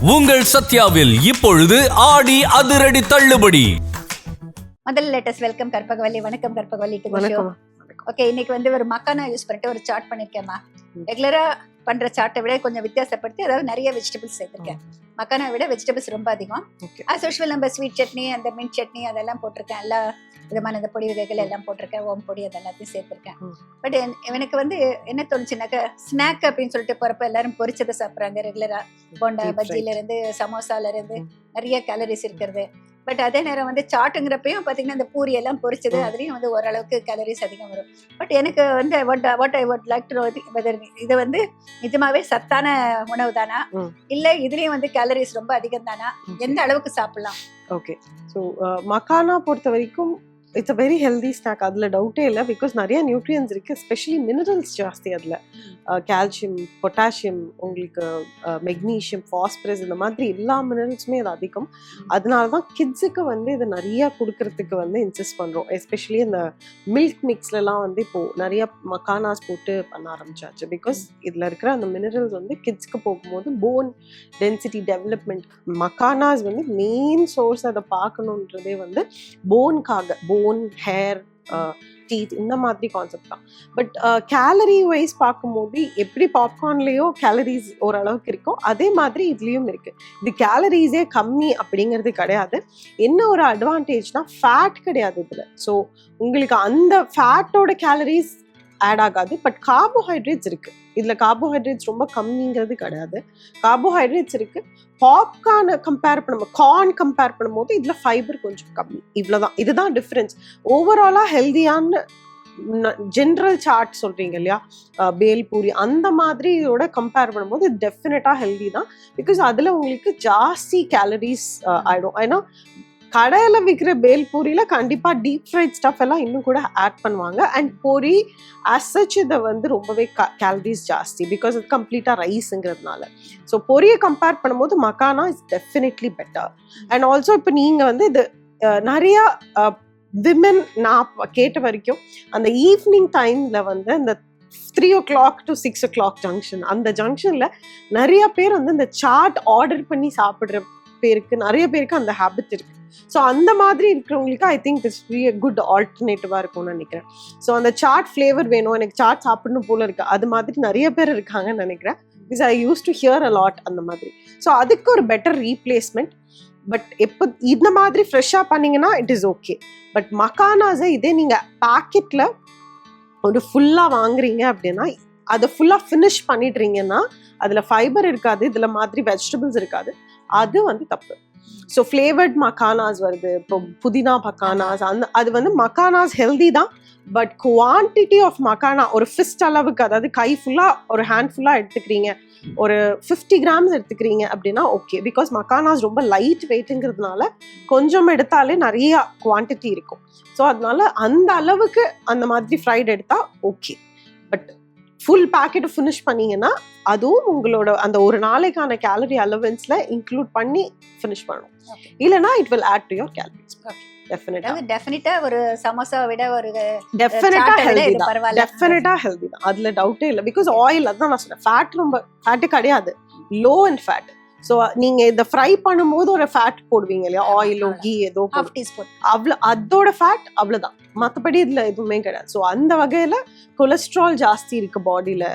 உங்கள் சத்யாவில் இப்பொழுது ஆடி அதிரடி தள்ளுபடி. முதல்ல லேட்டஸ்ட் வெல்கம் கற்பகவல்லி. வணக்கம் கற்பகவல்லி. ஓகே, இன்னைக்கு வந்து ஒரு மக்கானா யூஸ் பண்ணிட்டு ஒரு சாட் பண்ணிருக்கேம்மா. ரெகுலரா பண்ற சாட்டை விட கொஞ்சம் வித்தியாசப்படுத்தி, அதாவது நிறைய வெஜிடபிள்ஸ் சேர்த்திருக்கேன். மக்கானா விட வெஜிடபிள்ஸ் ரொம்ப அதிகம். ஆஸ் யூஷுவல் நம்ம ஸ்வீட் சட்னி, அந்த மின்ட் சட்னி அதெல்லாம் போட்டிருக்கேன். எல்லா விதமான இந்த பொடி வகைகள் எல்லாம் போட்டிருக்கேன். ஓம் பொடி அதெல்லாத்தையும் சேர்த்திருக்கேன். பட் எனக்கு வந்து என்ன தோணுச்சுனாக்கா, ஸ்நாக் அப்படின்னு சொல்லிட்டு போறப்ப எல்லாரும் பொரிச்சதை சாப்பிட்றாங்க ரெகுலரா. போண்டா பஜ்ஜில இருந்து சமோசால இருந்து நிறைய கேலரிஸ் இருக்கிறது. பட் அதே நேரம் வந்து சாட்டுங்கிறப்பையும் பார்த்தீங்கன்னா இந்த பூரி எல்லாம் பொரிச்சது, அதுலேயும் வந்து ஓரளவுக்கு கேலரிஸ் அதிகம் வரும். பட் எனக்கு வந்து what I would like to இது வந்து நிஜமாவே சத்தான உணவு தானா, இல்லை இதுலேயும் வந்து கேலரிஸ் ரொம்ப அதிகம் தானா, எந்த அளவுக்கு சாப்பிடலாம்? ஓகே, ஸோ மக்கானா பொறுத்த வரைக்கும் it's a very healthy snack, அதில் டவுட்டே இல்லை. பிகாஸ் நிறைய நியூட்ரியன்ஸ் இருக்குது, எஸ்பெஷலி மினரல்ஸ் ஜாஸ்தி அதில். கால்சியம், பொட்டாசியம், உங்களுக்கு மெக்னீஷியம், ஃபாஸ்பரஸ், இந்த மாதிரி எல்லா மினரல்ஸுமே அது அதிகம். அதனால தான் கிட்ஸுக்கு வந்து இதை நிறையா கொடுக்கறதுக்கு வந்து இன்சிஸ்ட் பண்ணுறோம். எஸ்பெஷலி இந்த மில்க் மிக்ஸ்லலாம் வந்து இப்போது நிறைய மக்கானாஸ் போட்டு பண்ண ஆரம்பிச்சாச்சு. பிகாஸ் இதில் இருக்கிற அந்த மினரல்ஸ் வந்து கிட்ஸ்க்கு போகும்போது போன் டென்சிட்டி டெவலப்மெண்ட், மக்கானாஸ் வந்து மெயின் சோர்ஸ் அதை பார்க்கணுன்றதே வந்து போன்காக, போன், ஹேர், டீத், இந்த மாதிரி கான்செப்ட் தான். பட் கேலரி வைஸ் பார்க்கும்போது எப்படி பாப்கார்ன்லேயோ கேலரிஸ் ஓரளவுக்கு இருக்கோ, அதே மாதிரி இதுலேயும் இருக்குது. இது கேலரிஸே கம்மி அப்படிங்கிறது கிடையாது. என்ன ஒரு அட்வான்டேஜ்னா, ஃபேட் கிடையாது இதில். ஸோ உங்களுக்கு அந்த ஃபேட்டோட கேலரிஸ் ஆட் ஆகாது. பட் கார்போஹைட்ரேட்ஸ் இருக்குது இதில். கார்போஹைட்ரேட்ஸ் ரொம்ப கம்மிங்கிறது கிடையாது, கார்போஹைட்ரேட்ஸ் இருக்குது. பாப்கார்னை கம்பேர் பண்ணும்போது, கார்ன் கம்பேர் பண்ணும்போது இதில் ஃபைபர் கொஞ்சம் கம்மி, இவ்வளோதான். இதுதான் டிஃப்ரென்ஸ். ஓவராலாக ஹெல்தியான ஜென்ரல் சாட் சொல்கிறீங்க இல்லையா, பேல் பூரி, அந்த மாதிரி இதோட கம்பேர் பண்ணும்போது இது டெஃபினட்டாக ஹெல்தி தான். பிகாஸ் அதில் உங்களுக்கு ஜாஸ்தி கேலரிஸ் ஆகிடும். ஏன்னா கடையில் விற்கிற பேல் பூரியில் கண்டிப்பாக டீப் ஃப்ரைட் ஸ்டஃப் எல்லாம் இன்னும் கூட ஆட் பண்ணுவாங்க. அண்ட் பொரி ஆஸ் சச் இதை வந்து ரொம்பவே கேலரிஸ் ஜாஸ்தி, பிகாஸ் இது கம்ப்ளீட்டாக ரைஸுங்கிறதுனால. ஸோ பொரியை கம்பேர் பண்ணும்போது makhana is definitely better. And also இப்போ நீங்கள் வந்து இது நிறையா விமென், நான் கேட்ட வரைக்கும் அந்த ஈவினிங் டைமில் வந்து இந்த 3 o'clock to 6 o'clock ஜங்ஷன், அந்த ஜங்ஷனில் நிறைய பேர் வந்து இந்த சாட் ஆர்டர் பண்ணி சாப்பிட்ற பேருக்கு, நிறைய பேருக்கு அந்த ஹேபிட் இருக்குது. ஸோ அந்த மாதிரி இருக்கிறவங்களுக்கு I think this be a good ஆல்டர்னேட்டிவாக இருக்கும்னு நினைக்கிறேன். ஸோ அந்த சாட் ஃப்ளேவர் வேணும், எனக்கு சாட் சாப்பிடணும் போல இருக்கு, அது மாதிரி நிறைய பேர் இருக்காங்கன்னு நினைக்கிறேன். Because I use to hear a lot அந்த மாதிரி. ஸோ அதுக்கு ஒரு பெட்டர் ரீப்ளேஸ்மெண்ட். பட் எப்போ இந்த மாதிரி ஃப்ரெஷ்ஷாக பண்ணிங்கன்னா இட் இஸ் ஓகே. பட் மக்கானாஸை இதே நீங்கள் பேக்கெட்டில் ஒரு ஃபுல்லாக வாங்குறீங்க அப்படின்னா, அதை ஃபுல்லாக ஃபினிஷ் பண்ணிடுறீங்கன்னா அதில் ஃபைபர் இருக்காது, இதில் மாதிரி வெஜிடபிள்ஸ் இருக்காது, அது வந்து தப்பு. ஸோ ஃப்ளேவர்ட் மக்கானாஸ் வருது, இப்போ புதினா மக்கானாஸ், அது வந்து மக்கானாஸ் ஹெல்தி தான். பட் குவான்டிட்டி ஆஃப் மக்கானா ஒரு ஃபிஸ்ட் அளவுக்கு, அதாவது கை ஃபுல்லாக ஒரு ஹேண்ட் ஃபுல்லாக எடுத்துக்கிறீங்க, ஒரு 50 grams எடுத்துக்கிறீங்க அப்படின்னா ஓகே. பிகாஸ் மக்கானாஸ் ரொம்ப லைட் வெயிட்டுங்கிறதுனால கொஞ்சம் எடுத்தாலே நிறைய குவான்டிட்டி இருக்கும். ஸோ அதனால அந்த அளவுக்கு அந்த மாதிரி ஃப்ரைட் எடுத்தால் ஓகே. பட் ஃபுல் பேக்கெட்டை ஃபினிஷ் பண்ணிங்கன்னா அதுவும் உங்களோட அந்த ஒரு நாளைக்கான கேலரி அலவன்ஸில் இன்க்ளூட் பண்ணி ஃபினிஷ் பண்ணணும். இல்லைனா it will add to your calories. டெஃபினட்டா ஒரு சமோசா விட ஒரு டெஃபினட்டா ஹெல்தி தான், டெஃபினட்டா ஹெல்தி தான், அதுல டவுட்டே இல்லை. பிகாஸ் ஆயில், அதான் நான் சொன்னேன், ஃபேட் ரொம்ப ஃபேட்டு கிடையாது, லோ அண்ட் ஃபேட். ஸோ நீங்க இதை ஃப்ரை பண்ணும்போது ஒரு ஃபேட் போடுவீங்க இல்லையா, ஆயிலோ கீ ஏதோ, அவ்வளோ அதோட ஃபேட் அவ்வளோதான், மற்றபடி இதுல எதுவுமே கிடையாது. ஸோ அந்த வகையில கொலஸ்ட்ரால் ஜாஸ்தி இருக்கு பாடியில,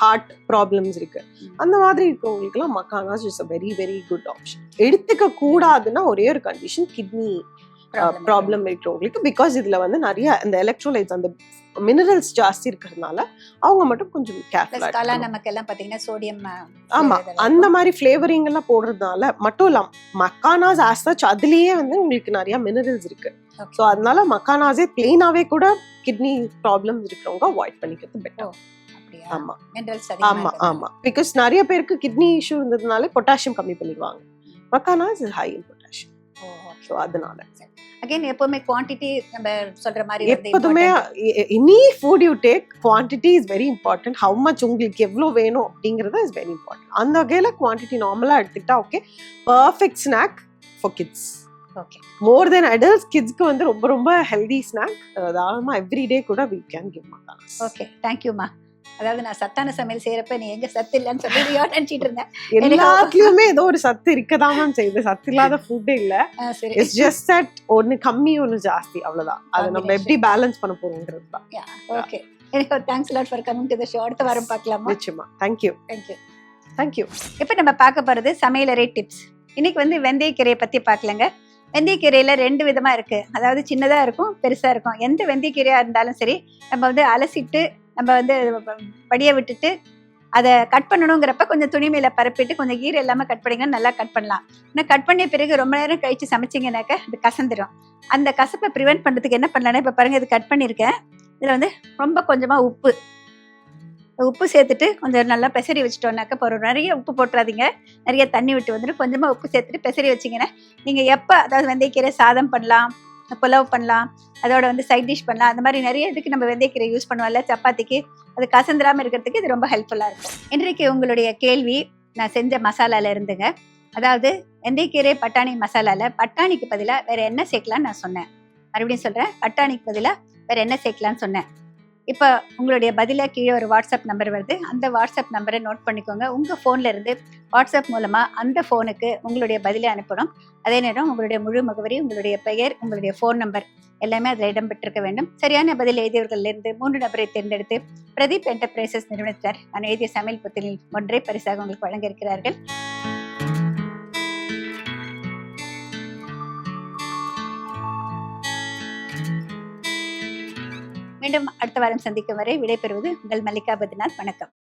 ஹார்ட் ப்ராப்ளம்ஸ் இருக்கு, அந்த மாதிரி இருக்கிறவங்களுக்குலாம் makhanas is a very very good option. எடுத்துக்க கூடாதுன்னா ஒரே ஒரு கண்டிஷன், கிட்னி ப்ராப்ளம் இருக்கிறவங்களுக்கு. பிகாஸ் இதுல வந்து நிறைய இந்த எலக்ட்ரோலைட்ஸ், அந்த மினரல்ஸ் ஜாஸ்தி இருக்கிறதுனால அவங்க மட்டும் கொஞ்சம் கேர்ஃபுல்லா. நமக்கு எல்லாம் பாத்தீங்கன்னா சோடியம், ஆமா, அந்த மாதிரி ஃபிளேவரிங் எல்லாம் போடுறதுனால மட்டும் இல்லாம மக்கானாஸ் ஆஸ் சச் அதுலயே வந்து உங்களுக்கு நிறைய மினரல்ஸ் இருக்கு. ஸோ அதனால மக்கானாஸே பிளெயினாவே கூட கிட்னி ப்ராப்ளம்ஸ் இருக்கிறவங்க அவாய்ட் பண்ணிக்கிறது பெட்டர். ஆமா ஆமா ஆமா, பிகாஸ் நிறைய பேருக்கு கிட்னி இஷ்யூ இருந்ததுனால பொட்டாசியம் கம்மி பண்ணிடுவாங்க. Makhanas is high in potassium. So அதனால அகைன் எப்பவுமே குவான்டிட்டி நம்ம சொல்ற மாதிரி, எப்போதுமே any food you take quantity is very important. How much உங்களுக்கு எவ்வளோ வேணும் அப்படிங்கிறது இஸ் வெரி இம்பார்ட்டன்ட். அந்த வகையில் குவான்டிட்டி நார்மலாக எடுத்துக்கிட்டா okay. Perfect snack for kids. Okay, more than adults, கிட்ஸ்க்கு வந்து ரொம்ப ரொம்ப ஹெல்தி ஸ்நாக். தாராளமாக எவ்ரிடே கூட we can give makhanas. Okay, தேங்க்யூமா. அதாவது நான் சத்தான சமையல் செய்யறப்ப நீ எங்க சத்து இல்லைன்னு சொல்லிடுயோ நினைச்சிட்டு இருந்தேன். எல்லாத்துலயுமே ஏதோ ஒரு சத்து இருக்கதான் மேம் செய்யுது. சத்து இல்லாத ஃபுட்டே இல்ல. சரி, இட்ஸ் ஜஸ்ட் தட் ஒன்னு கம்மி ஒன்னு ஜாஸ்தி, அவ்வளவுதான். அதை நம்ம எப்படி பேலன்ஸ் பண்ண போறோம்ங்கிறது தான். ஓகே. எனக்கு thanks lot for coming to the show. அடுத்த வாரம் பார்க்கலாமா? நிச்சயமா. தேங்க்யூ. தேங்க்யூ. இப்போ நம்ம பார்க்க போறது சமையலறை டிப்ஸ். இன்னைக்கு வந்து வெந்தயக்கீரையை பத்தி பார்க்கலங்க. வெந்தயக்கீரையில 2 விதமா இருக்கு. அதாவது சின்னதா இருக்கும், பெருசா இருக்கும். எந்த வெந்தயக்கீரையா இருந்தாலும் சரி, நம்ம வந்து அலசிட்டு நம்ம வந்து படிய விட்டுட்டு அதை கட் பண்ணணுங்கிறப்ப கொஞ்சம் துணி மேல பரப்பிட்டு கொஞ்சம் ஈரம் இல்லாம கட் பண்ணிங்கன்னா நல்லா கட் பண்ணலாம். ஆனால் கட் பண்ணிய பிறகு ரொம்ப நேரம் கழிச்சு சமைச்சிங்கனாக்க அது கசந்துடும். அந்த கசப்பை ப்ரிவென்ட் பண்ணுறதுக்கு என்ன பண்ணலான்னா, இப்போ பாருங்க, இது கட் பண்ணியிருக்கேன். இதில் வந்து ரொம்ப கொஞ்சமாக உப்பு சேர்த்துட்டு கொஞ்சம் நல்லா பெசரி வச்சுட்டோம்னாக்க போகிறோம். நிறைய உப்பு போட்டுறாதீங்க, நிறைய தண்ணி விட்டு வந்துட்டு கொஞ்சமாக உப்பு சேர்த்துட்டு பெசரி வச்சிங்கன்னா நீங்கள் எப்போ, அதாவது வெந்தயக்கீரை சாதம் பண்ணலாம், புலாவ் பண்ணலாம், அதோட வந்து சைட் டிஷ் பண்ணலாம். அந்த மாதிரி நிறைய இதுக்கு நம்ம வெந்தயக்கீரை யூஸ் பண்ணுவோம்ல, சப்பாத்திக்கு. அது கசந்துராமல் இருக்கிறதுக்கு இது ரொம்ப ஹெல்ப்ஃபுல்லாக இருக்கும். இன்றைக்கு உங்களுடைய கேள்வி நான் செஞ்ச மசாலாவில் இருந்துங்க. அதாவது வெந்தயக்கீரை பட்டாணி மசாலாவில் பட்டாணிக்கு பதிலாக வேறு என்ன சேர்க்கலான்னு நான் சொன்னேன். மறுபடியும் சொல்கிறேன், பட்டாணிக்கு பதிலாக வேறு என்ன சேர்க்கலான்னு சொன்னேன். இப்போ உங்களுடைய பதிலாக கீழே ஒரு வாட்ஸ்அப் நம்பர் வருது. அந்த வாட்ஸ்அப் நம்பரை நோட் பண்ணிக்கோங்க. உங்கள் ஃபோனில் இருந்து வாட்ஸ்அப் மூலமாக அந்த ஃபோனுக்கு உங்களுடைய பதிலை அனுப்பணும். அதே நேரம் உங்களுடைய முழு முகவரி, உங்களுடைய பெயர், உங்களுடைய ஃபோன் நம்பர் எல்லாமே அதில் இடம்பெற்றிருக்க வேண்டும். சரியான பதில் எழுதியவர்களிலிருந்து 3 நபரை தேர்ந்தெடுத்து பிரதீப் என்டர்பிரைசஸ் நிறுவனத்தார் நான் எழுதிய சமையல் புத்தகத்தில் ஒன்றை பரிசாக உங்களுக்கு வழங்க இருக்கிறார்கள். மீண்டும் அடுத்த வாரம் சந்திக்கும் வரை விடைபெறுவது உங்கள் மல்லிகா பத்ரிநாத். வணக்கம்.